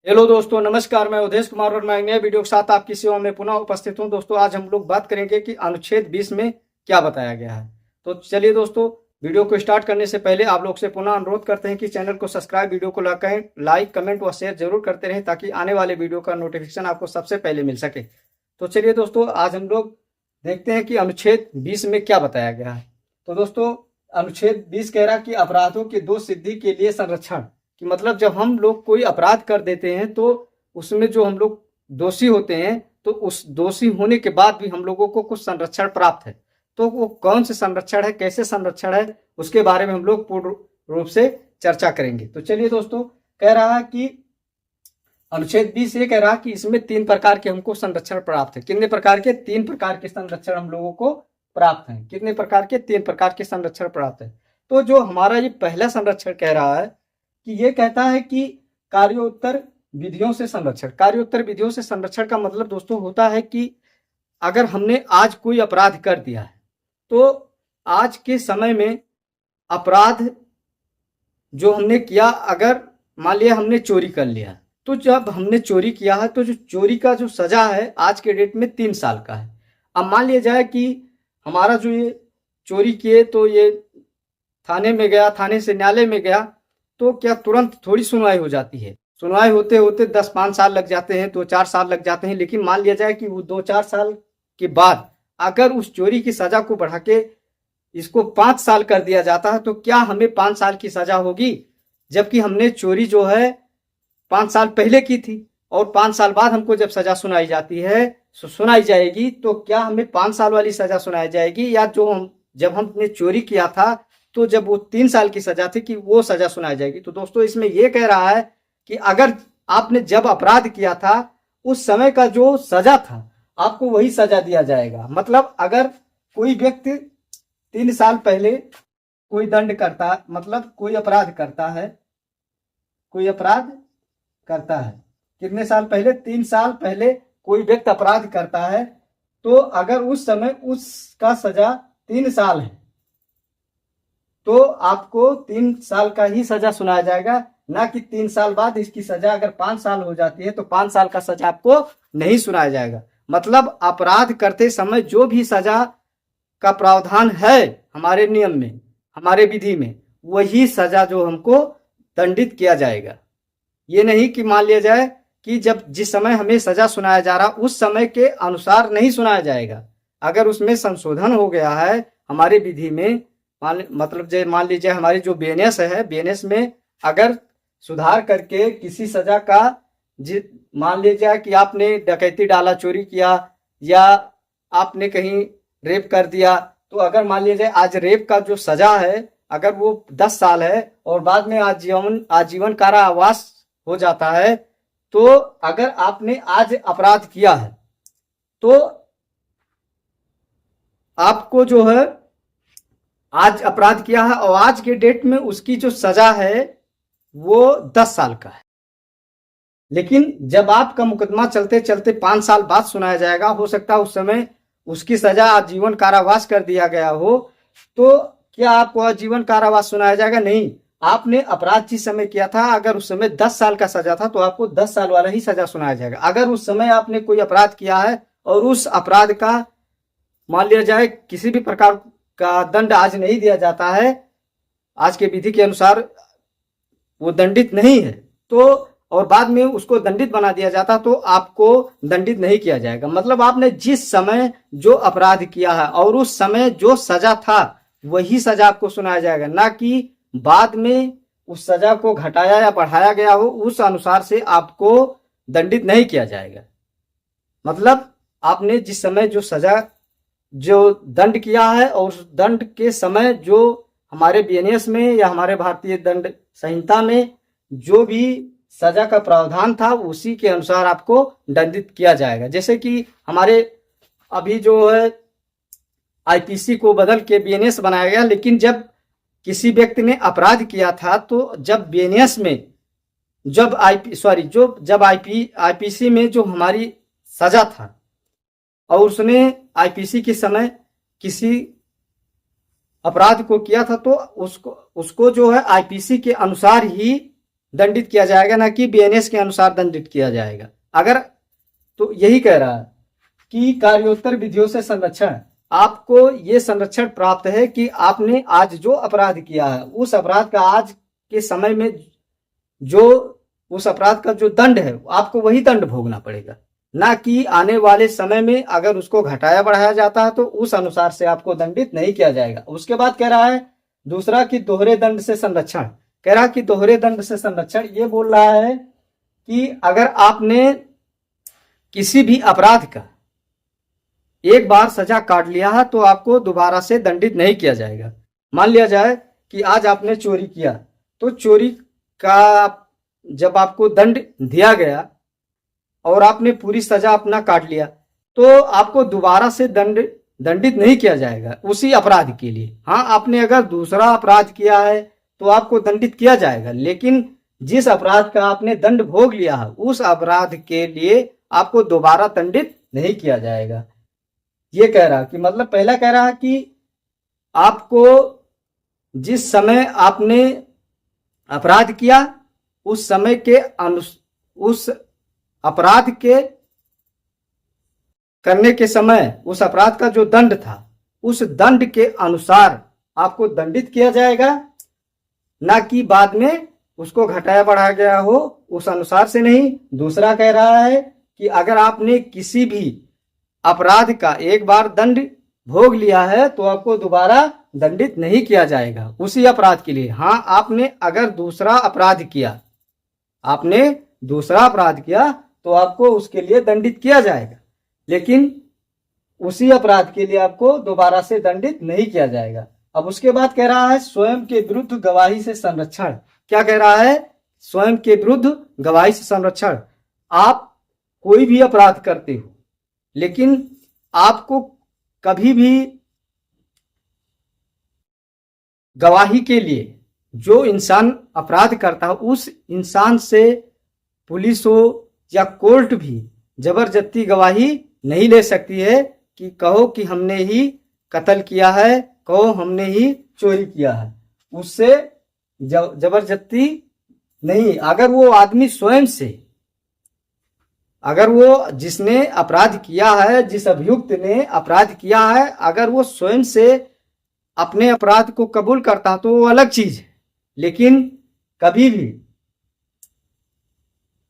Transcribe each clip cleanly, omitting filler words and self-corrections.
Hello दोस्तों, नमस्कार। मैं उदेश कुमार और मैं एक नए वीडियो के साथ आपकी सेवा में पुनः उपस्थित हूं। दोस्तों, आज हम लोग बात करेंगे कि अनुच्छेद 20 में क्या बताया गया है। तो चलिए दोस्तों, वीडियो को स्टार्ट करने से पहले आप लोग से पुनः अनुरोध करते हैं कि चैनल को सब्सक्राइब, वीडियो को लाइक, कमेंट व शेयर जरूर करते रहें ताकि आने वाले वीडियो का नोटिफिकेशन आपको सबसे पहले मिल सके। तो चलिए दोस्तों, आज हम लोग देखते हैं कि अनुच्छेद 20 में क्या बताया गया है। तो दोस्तों, अनुच्छेद 20 कह रहा कि अपराधों के दोष सिद्धि के लिए संरक्षण, कि मतलब जब हम लोग कोई अपराध कर देते हैं तो उसमें जो हम लोग दोषी होते हैं तो उस दोषी होने के बाद भी हम लोगों को कुछ संरक्षण प्राप्त है। तो वो कौन से संरक्षण है, कैसे संरक्षण है, उसके बारे में हम लोग पूर्ण रूप से चर्चा करेंगे। तो चलिए दोस्तों, कह रहा है कि अनुच्छेद 20 ये कह रहा है कि इसमें 3 प्रकार के हमको संरक्षण प्राप्त है। कितने प्रकार के? 3 प्रकार के संरक्षण हम लोगों को प्राप्त है। कितने प्रकार के? 3 प्रकार के संरक्षण प्राप्त है। तो जो हमारा ये पहला संरक्षण कह रहा है कि ये कहता है कि कार्योत्तर विधियों से संरक्षण। कार्योत्तर विधियों से संरक्षण का मतलब दोस्तों होता है कि अगर हमने आज कोई अपराध कर दिया है तो आज के समय में अपराध जो हमने किया, अगर मान लिया हमने चोरी कर लिया, तो जब हमने चोरी किया है तो जो चोरी का जो सजा है आज के डेट में 3 साल का है। अब मान लिया जाए कि हमारा जो ये चोरी किए तो ये थाने में गया, थाने से न्यायालय में गया, तो क्या तुरंत थोड़ी सुनवाई हो जाती है? सुनवाई होते होते 10-5 साल लग जाते हैं, 2-4 साल लग जाते हैं। लेकिन मान लिया जाए कि वो 2-4 साल के बाद अगर उस चोरी की सजा को बढ़ा के इसको 5 साल कर दिया जाता है तो क्या हमें 5 साल की सजा होगी? जबकि हमने चोरी जो है 5 साल पहले की थी और 5 साल बाद हमको जब सजा सुनाई जाती है, सुनाई जाएगी, तो क्या हमें 5 साल वाली सजा सुनाई जाएगी या जो हम जब हमने चोरी किया था तो जब वो 3 साल की सजा थी कि वो सजा सुनाई जाएगी? तो दोस्तों, इसमें ये कह रहा है कि अगर आपने जब अपराध किया था उस समय का जो सजा था आपको वही सजा दिया जाएगा। मतलब अगर कोई व्यक्ति 3 साल पहले कोई दंड करता, मतलब कोई अपराध करता है, कोई अपराध करता है, कितने साल पहले? 3 साल पहले कोई व्यक्ति अपराध करता है, तो अगर उस समय उसका सजा 3 साल है तो आपको 3 साल का ही सजा सुनाया जाएगा, ना कि 3 साल बाद इसकी सजा अगर 5 साल हो जाती है तो 5 साल का सजा आपको नहीं सुनाया जाएगा। मतलब अपराध करते समय जो भी सजा का प्रावधान है हमारे नियम में, हमारे विधि में, वही सजा जो हमको दंडित किया जाएगा। ये नहीं कि मान लिया जाए कि जब जिस समय हमें सजा सुनाया जा रहा उस समय के अनुसार नहीं सुनाया जाएगा। अगर उसमें संशोधन हो गया है हमारी विधि में, मतलब मान लीजिए हमारी जो बीएनएस है, बीएनएस में अगर सुधार करके किसी सजा का, मान लीजिए कि आपने डकैती डाला, चोरी किया, या आपने कहीं रेप कर दिया, तो अगर मान लीजिए आज रेप का जो सजा है अगर वो 10 साल है और बाद में आजीवन कारावास हो जाता है, तो अगर आपने आज अपराध किया है तो आपको जो है आज अपराध किया है और आज के डेट में उसकी जो सजा है वो 10 साल का है। लेकिन जब आपका मुकदमा चलते चलते 5 साल बाद सुनाया जाएगा, हो सकता है उस समय उसकी सजा आजीवन कारावास कर दिया गया हो, तो क्या आपको आजीवन कारावास सुनाया जाएगा? नहीं। आपने अपराध जिस समय किया था, अगर उस समय 10 साल का सजा था तो आपको 10 साल वाला ही सजा सुनाया जाएगा। अगर उस समय आपने कोई अपराध किया है और उस अपराध का मान लिया जाए किसी भी प्रकार का दंड आज नहीं दिया जाता है, आज के विधि के अनुसार वो दंडित नहीं है, तो और बाद में उसको दंडित बना दिया जाता तो आपको दंडित नहीं किया जाएगा। मतलब आपने जिस समय जो अपराध किया है और उस समय जो सजा था वही सजा आपको सुनाया जाएगा, ना कि बाद में उस सजा को घटाया या बढ़ाया गया हो, उस अनुसार से आपको दंडित नहीं किया जाएगा। मतलब आपने जिस समय जो सजा, जो दंड किया है और उस दंड के समय जो हमारे बीएनएस में या हमारे भारतीय दंड संहिता में जो भी सजा का प्रावधान था उसी के अनुसार आपको दंडित किया जाएगा। जैसे कि हमारे अभी जो है आईपीसी को बदल के बीएनएस बनाया गया, लेकिन जब किसी व्यक्ति ने अपराध किया था तो जब बीएनएस में जब आईपीसी में जो हमारी सजा था और उसने आईपीसी के समय किसी अपराध को किया था तो उसको जो है आईपीसी के अनुसार ही दंडित किया जाएगा, ना कि बीएनएस के अनुसार दंडित किया जाएगा। अगर तो यही कह रहा है कि कार्योत्तर विधियों से संरक्षण, आपको ये संरक्षण प्राप्त है कि आपने आज जो अपराध किया है उस अपराध का आज के समय में जो उस अपराध का जो दंड है आपको वही दंड भोगना पड़ेगा, ना कि आने वाले समय में अगर उसको घटाया बढ़ाया जाता है तो उस अनुसार से आपको दंडित नहीं किया जाएगा। उसके बाद कह रहा है दूसरा कि दोहरे दंड से संरक्षण। कह रहा कि दोहरे दंड से संरक्षण ये बोल रहा है कि अगर आपने किसी भी अपराध का एक बार सजा काट लिया है तो आपको दोबारा से दंडित नहीं किया जाएगा। मान लिया जाए कि आज आपने चोरी किया, तो चोरी का जब आपको दंड दिया गया और आपने पूरी सजा अपना काट लिया तो आपको दोबारा से दंडित नहीं किया जाएगा उसी अपराध के लिए। हाँ, आपने अगर दूसरा अपराध किया है तो आपको दंडित किया जाएगा, लेकिन जिस अपराध का आपने दंड भोग लिया है उस अपराध के लिए आपको दोबारा दंडित नहीं किया जाएगा। ये कह रहा कि मतलब पहला कह रहा कि आपको जिस समय आपने अपराध किया उस समय के उस अपराध के करने के समय उस अपराध का जो दंड था उस दंड के अनुसार आपको दंडित किया जाएगा, ना कि बाद में उसको घटाया बढ़ाया गया हो उस अनुसार से नहीं। दूसरा कह रहा है कि अगर आपने किसी भी अपराध का एक बार दंड भोग लिया है तो आपको दोबारा दंडित नहीं किया जाएगा उसी अपराध के लिए। हाँ, आपने अगर दूसरा अपराध किया तो आपको उसके लिए दंडित किया जाएगा, लेकिन उसी अपराध के लिए आपको दोबारा से दंडित नहीं किया जाएगा। अब उसके बाद कह रहा है स्वयं के विरुद्ध गवाही से संरक्षण। क्या कह रहा है? स्वयं के विरुद्ध गवाही से संरक्षण। आप कोई भी अपराध करते हो लेकिन आपको कभी भी गवाही के लिए जो इंसान अपराध करता है उस इंसान से पुलिस हो या कोर्ट भी जबरदस्ती गवाही नहीं ले सकती है कि कहो कि हमने ही कत्ल किया है, कहो हमने ही चोरी किया है। उससे जबरदस्ती नहीं, अगर वो आदमी स्वयं से, अगर वो जिसने अपराध किया है, जिस अभियुक्त ने अपराध किया है, अगर वो स्वयं से अपने अपराध को कबूल करता तो वो अलग चीज है, लेकिन कभी भी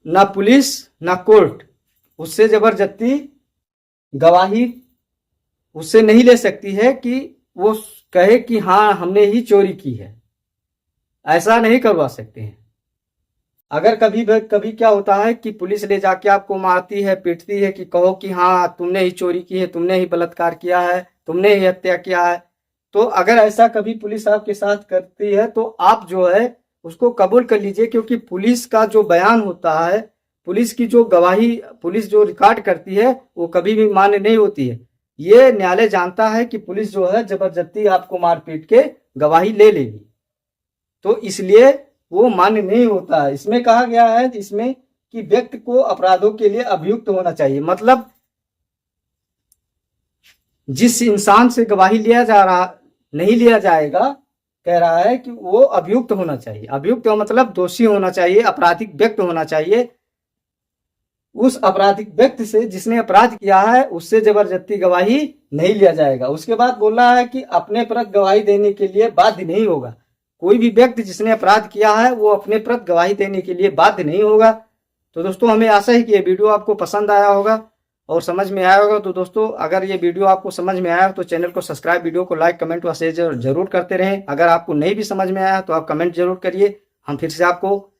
ना पुलिस ना कोर्ट उससे जबरदस्ती गवाही उससे नहीं ले सकती है कि वो कहे कि हाँ हमने ही चोरी की है। ऐसा नहीं करवा सकते हैं। अगर कभी क्या होता है कि पुलिस ले जाके आपको मारती है, पीटती है कि कहो कि हाँ तुमने ही चोरी की है, तुमने ही बलात्कार किया है, तुमने ही हत्या किया है, तो अगर ऐसा कभी पुलिस आपके साथ करती है तो आप जो है उसको कबूल कर लीजिए, क्योंकि पुलिस का जो बयान होता है, पुलिस की जो गवाही पुलिस जो रिकॉर्ड करती है वो कभी भी मान्य नहीं होती है। ये न्यायालय जानता है कि पुलिस जो है जबरदस्ती आपको मार पीट के गवाही ले लेगी, तो इसलिए वो मान्य नहीं होता है। इसमें कहा गया है इसमें कि व्यक्ति को अपराधों के लिए अभियुक्त होना चाहिए, मतलब जिस इंसान से गवाही नहीं लिया जाएगा, कह रहा है कि वो अभियुक्त होना चाहिए। अभियुक्त का मतलब दोषी होना चाहिए, आपराधिक व्यक्ति होना चाहिए। उस आपराधिक व्यक्ति से जिसने अपराध किया है उससे जबरदस्ती गवाही नहीं लिया जाएगा। उसके बाद बोल रहा है कि अपने प्रति गवाही देने के लिए बाध्य नहीं होगा। कोई भी व्यक्ति जिसने अपराध किया है वो अपने प्रति गवाही देने के लिए बाध्य नहीं होगा। तो दोस्तों हमें आशा है कि ये वीडियो आपको पसंद आया होगा और समझ में आया होगा। तो दोस्तों अगर ये वीडियो आपको समझ में आया तो चैनल को सब्सक्राइब, वीडियो को लाइक, कमेंट व शेयर जरूर करते रहें। अगर आपको नहीं भी समझ में आया तो आप कमेंट जरूर करिए, हम फिर से आपको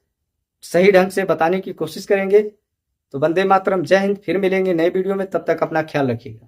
सही ढंग से बताने की कोशिश करेंगे। तो वंदे मातरम, जय हिंद। फिर मिलेंगे नए वीडियो में, तब तक अपना ख्याल रखिएगा।